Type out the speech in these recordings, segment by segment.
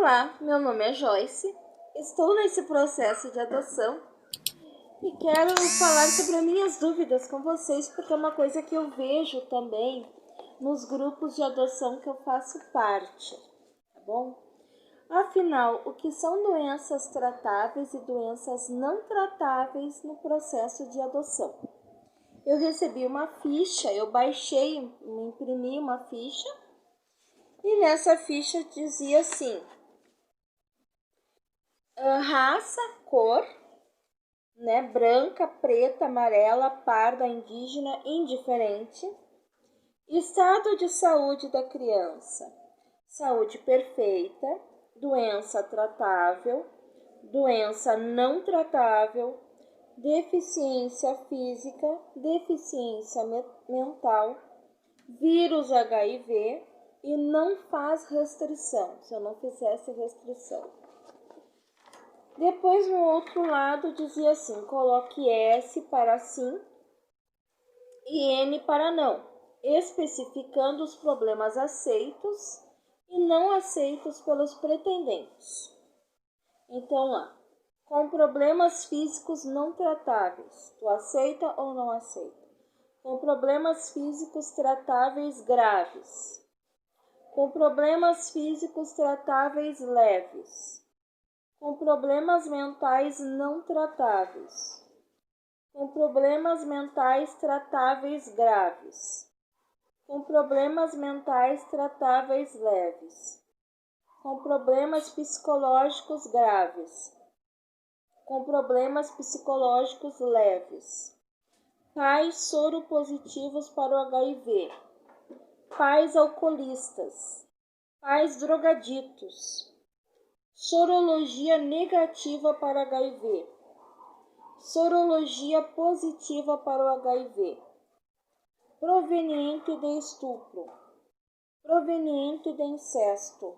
Olá, meu nome é Joyce, estou nesse processo de adoção e quero falar sobre as minhas dúvidas com vocês, porque é uma coisa que eu vejo também nos grupos de adoção que eu faço parte, tá bom? Afinal, o que são doenças tratáveis e doenças não tratáveis no processo de adoção? Eu recebi uma ficha, eu baixei, imprimi uma ficha e nessa ficha dizia assim: raça, cor, né, branca, preta, amarela, parda, indígena, indiferente. Estado de saúde da criança: saúde perfeita, doença tratável, doença não tratável, deficiência física, deficiência mental, vírus HIV e não faz restrição, se eu não fizesse restrição. Depois, no outro lado, dizia assim: coloque S para sim e N para não, especificando os problemas aceitos e não aceitos pelos pretendentes. Então, lá, com problemas físicos não tratáveis, tu aceita ou não aceita? Com problemas físicos tratáveis graves, com problemas físicos tratáveis leves, com problemas mentais não tratáveis, com problemas mentais tratáveis graves, com problemas mentais tratáveis leves, com problemas psicológicos graves, com problemas psicológicos leves, pais soropositivos para o HIV, pais alcoolistas, pais drogaditos, sorologia negativa para HIV, sorologia positiva para o HIV, proveniente de estupro, proveniente de incesto,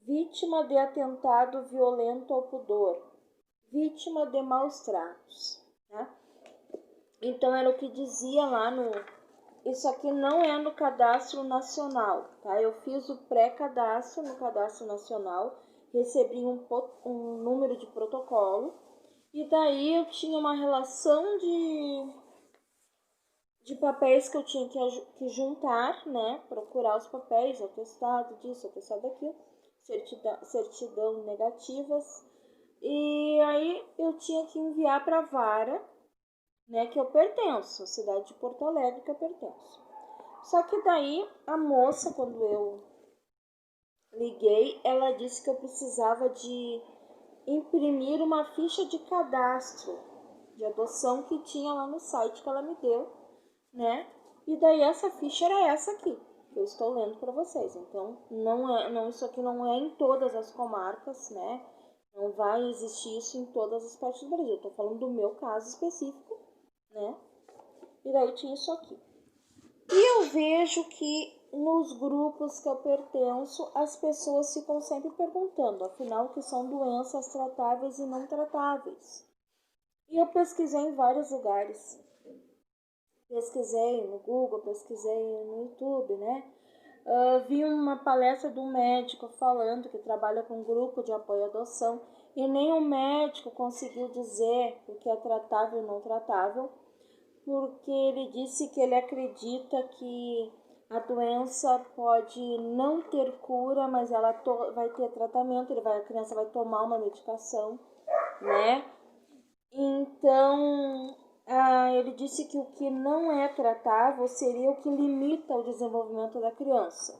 vítima de atentado violento ao pudor, vítima de maus tratos, tá? Então era o que dizia lá no... Isso aqui não é no cadastro nacional, tá? Eu fiz o pré-cadastro no cadastro nacional, recebi um número de protocolo e daí eu tinha uma relação de papéis que eu tinha que juntar, né? Procurar os papéis, atestado disso, atestado daquilo, certidão negativas. E aí eu tinha que enviar para a vara, né, que eu pertenço, a cidade de Porto Alegre que eu pertenço. Só que daí a moça, quando eu liguei, ela disse que eu precisava de imprimir uma ficha de cadastro de adoção que tinha lá no site que ela me deu, né? E daí essa ficha era essa aqui, que eu estou lendo para vocês. Então, isso aqui não é em todas as comarcas, né? Não vai existir isso em todas as partes do Brasil. Eu tô falando do meu caso específico, né? E daí tinha isso aqui. E eu vejo que nos grupos que eu pertenço, as pessoas ficam sempre perguntando, afinal, o que são doenças tratáveis e não tratáveis. E eu pesquisei em vários lugares. Pesquisei no Google, pesquisei no YouTube, né? Vi uma palestra de um médico falando que trabalha com um grupo de apoio à adoção e nem o médico conseguiu dizer o que é tratável e não tratável, porque ele disse que ele acredita que a doença pode não ter cura, mas ela vai ter tratamento, a criança vai tomar uma medicação, né? Então, ele disse que o que não é tratável seria o que limita o desenvolvimento da criança.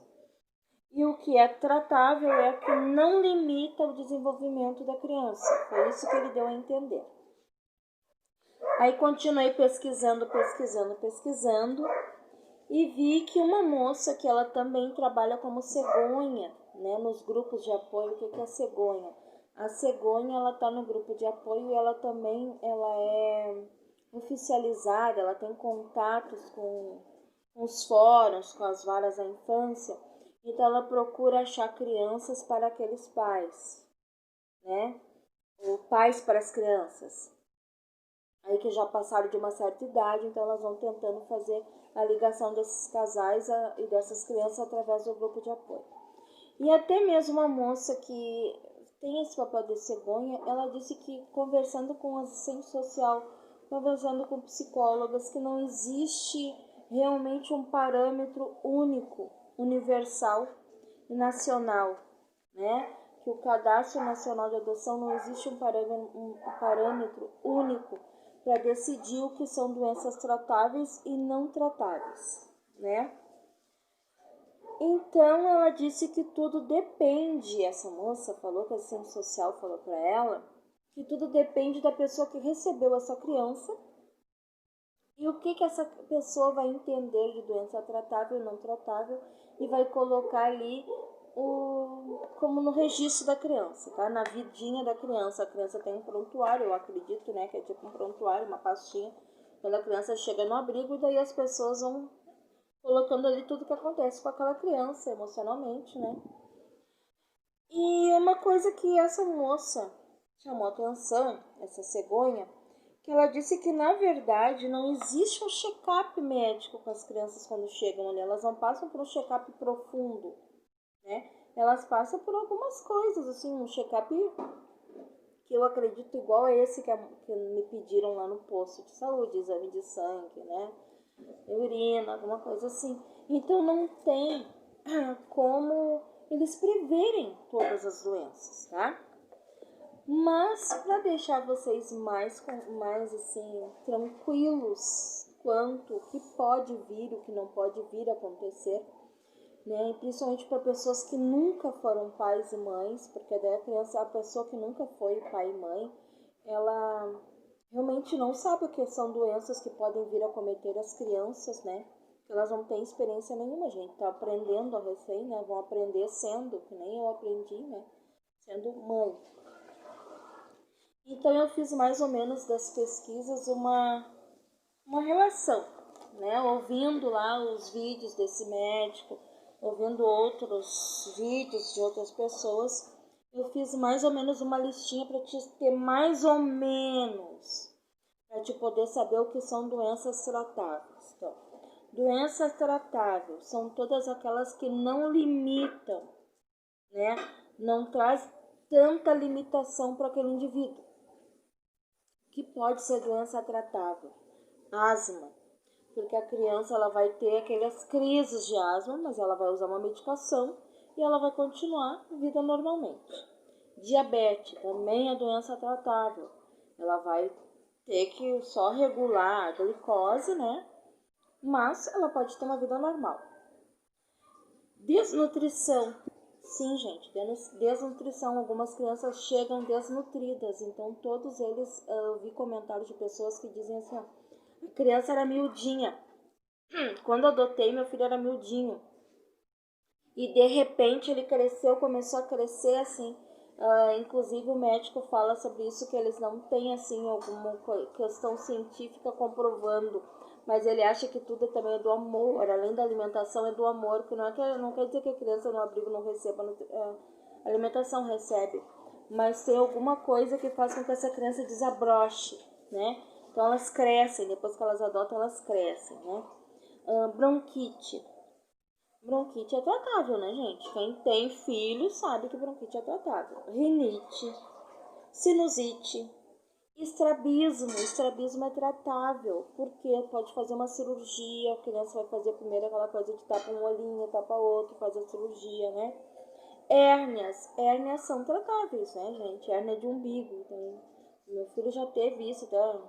E o que é tratável é o que não limita o desenvolvimento da criança. Foi isso que ele deu a entender. Aí continuei pesquisando e vi que uma moça que ela também trabalha como cegonha, né, nos grupos de apoio. O que é a cegonha? A cegonha, ela está no grupo de apoio e ela é oficializada, ela tem contatos com os fóruns, com as varas da infância, então ela procura achar crianças para aqueles pais, né, ou pais para as crianças, aí que já passaram de uma certa idade, então elas vão tentando fazer a ligação desses casais e dessas crianças através do grupo de apoio. E até mesmo uma moça que tem esse papel de cegonha, ela disse que conversando com assistente social, conversando com psicólogas, que não existe realmente um parâmetro único, universal e nacional, né? Que o Cadastro Nacional de Adoção não existe um parâmetro único para decidir o que são doenças tratáveis e não tratáveis, né? Então ela disse que tudo depende, essa moça falou, que a assistente social falou para ela, que tudo depende da pessoa que recebeu essa criança e o que essa pessoa vai entender de doença tratável e não tratável e vai colocar ali como no registro da criança, tá? Na vidinha da criança. A criança tem um prontuário, eu acredito, né? Que é tipo um prontuário, uma pastinha. Quando a criança chega no abrigo, e daí as pessoas vão colocando ali tudo que acontece com aquela criança emocionalmente, né? E uma coisa que essa moça chamou atenção, essa cegonha, que ela disse que na verdade não existe um check-up médico com as crianças quando chegam ali, elas não passam por um check-up profundo, né? Elas passam por algumas coisas, assim, um check-up que eu acredito igual a esse que me pediram lá no posto de saúde, exame de sangue, né? Urina, alguma coisa assim. Então não tem como eles preverem todas as doenças, tá? Mas para deixar vocês mais assim tranquilos quanto o que pode vir, o que não pode vir a acontecer, né? E principalmente para pessoas que nunca foram pais e mães, porque daí a pessoa que nunca foi pai e mãe, ela realmente não sabe o que são doenças que podem vir a cometer as crianças, né? Porque elas não têm experiência nenhuma, gente. Tá aprendendo a recém, né? Vão aprender sendo, que nem eu aprendi, né? Sendo mãe. Então eu fiz mais ou menos das pesquisas uma relação, né? Ouvindo lá os vídeos desse médico, ouvindo outros vídeos de outras pessoas, eu fiz mais ou menos uma listinha para te ter mais ou menos, para te poder saber o que são doenças tratáveis. Então, doenças tratáveis são todas aquelas que não limitam, né? Não traz tanta limitação para aquele indivíduo. Que pode ser doença tratável? Asma, porque a criança ela vai ter aquelas crises de asma, mas ela vai usar uma medicação e ela vai continuar a vida normalmente. Diabetes também é doença tratável. Ela vai ter que só regular a glicose, né? Mas ela pode ter uma vida normal. Desnutrição. Sim, gente, desnutrição. Algumas crianças chegam desnutridas, então todos eles, eu vi comentários de pessoas que dizem assim, ó, a criança era miudinha. Quando eu adotei, meu filho era miudinho. E de repente ele cresceu, começou a crescer assim. Inclusive o médico fala sobre isso, que eles não têm assim alguma questão científica comprovando, mas ele acha que tudo também é do amor, além da alimentação é do amor, que não quer dizer que a criança no abrigo não receba alimentação, recebe, mas tem alguma coisa que faz com que essa criança desabroche, né? Então elas crescem, depois que elas adotam elas crescem, né? Bronquite. Bronquite é tratável, né, gente? Quem tem filho sabe que bronquite é tratável. Rinite, sinusite, estrabismo. Estrabismo é tratável, porque pode fazer uma cirurgia. A criança vai fazer primeiro aquela coisa de tapa um olhinho, tapa outro, faz a cirurgia, né? Hérnias são tratáveis, né, gente? Hérnia de umbigo. Então, meu filho já teve isso, tá?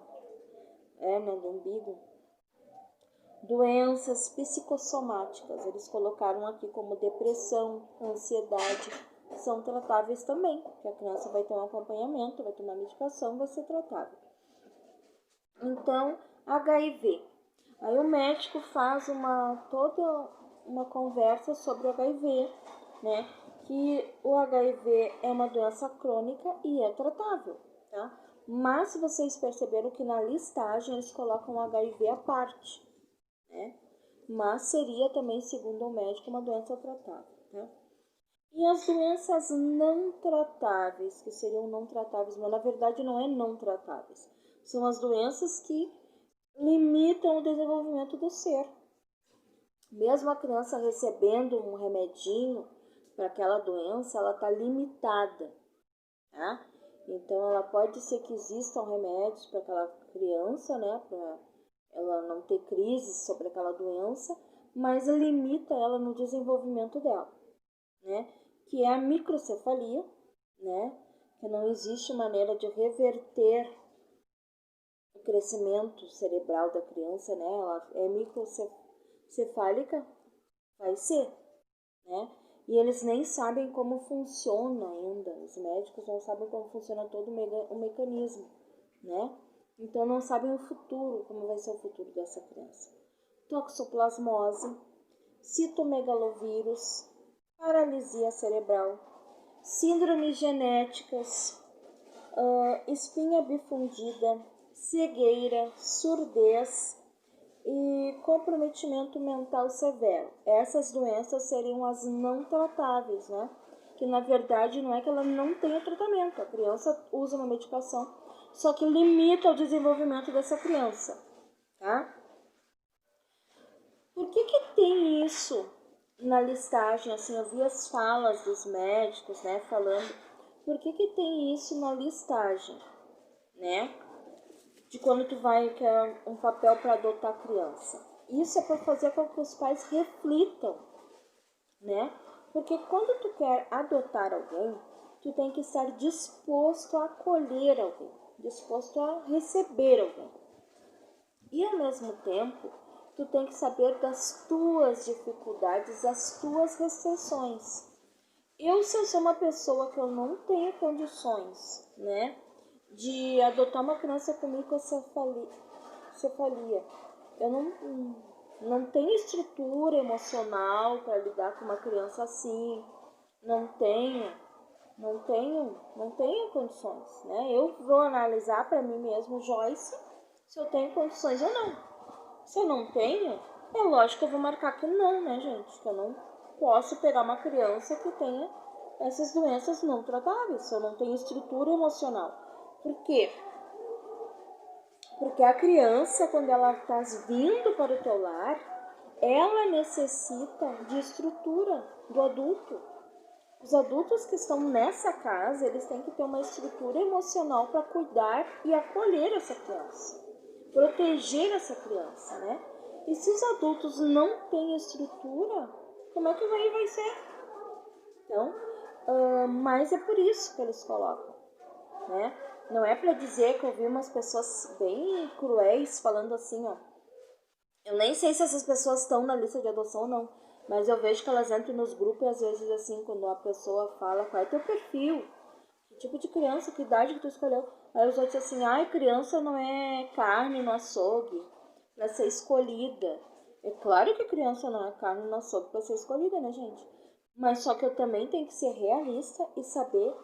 Hérnia de umbigo. Doenças psicossomáticas, eles colocaram aqui como depressão, ansiedade, são tratáveis também, porque a criança vai ter um acompanhamento, vai tomar medicação, vai ser tratável. Então, HIV. Aí o médico faz toda uma conversa sobre o HIV, né? Que o HIV é uma doença crônica e é tratável, tá? Mas se vocês perceberam que na listagem eles colocam o HIV à parte, né? Mas seria também, segundo o médico, uma doença tratável, né? E as doenças não tratáveis, que seriam não tratáveis, mas na verdade não é não tratáveis, são as doenças que limitam o desenvolvimento do ser. Mesmo a criança recebendo um remedinho, para aquela doença, ela está limitada, tá? Então, ela pode ser que existam remédios para aquela criança, né, para ela não ter crise sobre aquela doença, mas limita ela no desenvolvimento dela, né, que é a microcefalia, né, que não existe maneira de reverter o crescimento cerebral da criança, né, ela é microcefálica, vai ser, né, e eles nem sabem como funciona ainda, os médicos não sabem como funciona todo o mecanismo, né, então não sabem o futuro, como vai ser o futuro dessa criança. Toxoplasmose, citomegalovírus, paralisia cerebral, síndromes genéticas, espinha bifundida, cegueira, surdez e comprometimento mental severo. Essas doenças seriam as não tratáveis, né? Que na verdade não é que ela não tenha tratamento, a criança usa uma medicação, só que limita o desenvolvimento dessa criança, tá? Por que tem isso na listagem? Assim, eu vi as falas dos médicos, né, falando, por que tem isso na listagem, né? De quando tu vai quer um papel para adotar a criança. Isso é para fazer com que os pais reflitam, né? Porque quando tu quer adotar alguém, tu tem que estar disposto a acolher alguém, disposto a receber alguém. E ao mesmo tempo, tu tem que saber das tuas dificuldades, das tuas restrições. Se eu sou uma pessoa que eu não tenho condições, né, de adotar uma criança com microcefalia, eu não tenho estrutura emocional para lidar com uma criança assim, não tenho condições, né? Eu vou analisar para mim mesmo, Joyce, se eu tenho condições ou não. Se eu não tenho, é lógico que eu vou marcar que não, né, gente? Que eu não posso pegar uma criança que tenha essas doenças não tratáveis, se eu não tenho estrutura emocional. Por quê? Porque a criança, quando ela está vindo para o teu lar, ela necessita de estrutura do adulto. Os adultos que estão nessa casa, eles têm que ter uma estrutura emocional para cuidar e acolher essa criança, proteger essa criança, né? E se os adultos não têm estrutura, como é que vai ser? Então, mas é por isso que eles colocam, né? Não é para dizer que eu vi umas pessoas bem cruéis falando assim, ó. Eu nem sei se essas pessoas estão na lista de adoção ou não, mas eu vejo que elas entram nos grupos e às vezes assim, quando a pessoa fala qual é teu perfil, que tipo de criança, que idade que tu escolheu, aí os outros assim, ai, criança não é carne no açougue para ser escolhida. É claro que criança não é carne no açougue para ser escolhida, né, gente? Mas só que eu também tenho que ser realista e saber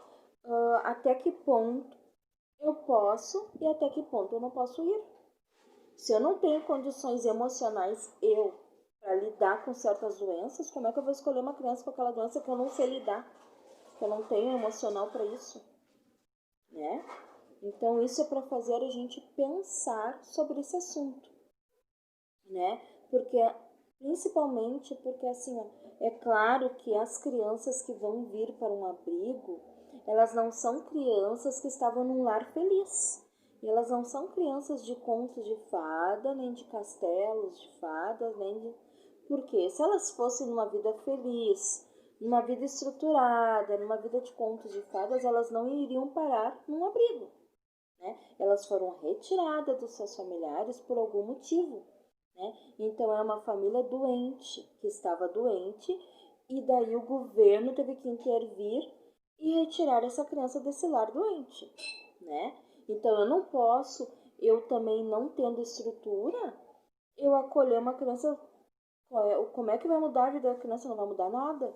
até que ponto eu posso e até que ponto eu não posso ir. Se eu não tenho condições emocionais, para lidar com certas doenças, como é que eu vou escolher uma criança com aquela doença que eu não sei lidar? Que eu não tenho emocional para isso, né? Então, isso é para fazer a gente pensar sobre esse assunto, né? Principalmente porque, assim, ó, é claro que as crianças que vão vir para um abrigo, elas não são crianças que estavam num lar feliz. E elas não são crianças de contos de fada, nem de castelos de fadas, nem de... Porque se elas fossem numa vida feliz, numa vida estruturada, numa vida de contos de fadas, elas não iriam parar num abrigo, né? Elas foram retiradas dos seus familiares por algum motivo, né? Então é uma família doente, que estava doente, e daí o governo teve que intervir e retirar essa criança desse lar doente, né? Então eu não posso, eu também não tendo estrutura, eu acolher uma criança, como é que vai mudar a vida da criança? Não vai mudar nada,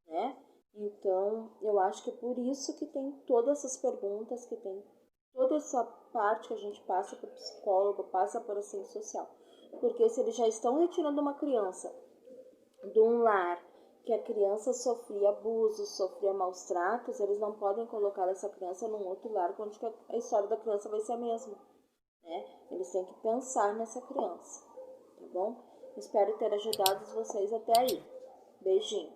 né? Então eu acho que é por isso que tem todas essas perguntas, que tem toda essa parte que a gente passa por psicólogo, passa por assistente social. Porque se eles já estão retirando uma criança de um lar que a criança sofria abuso, sofria maus tratos, eles não podem colocar essa criança num outro lar onde a história da criança vai ser a mesma, né? Eles têm que pensar nessa criança, tá bom? Espero ter ajudado vocês até aí. Beijinho.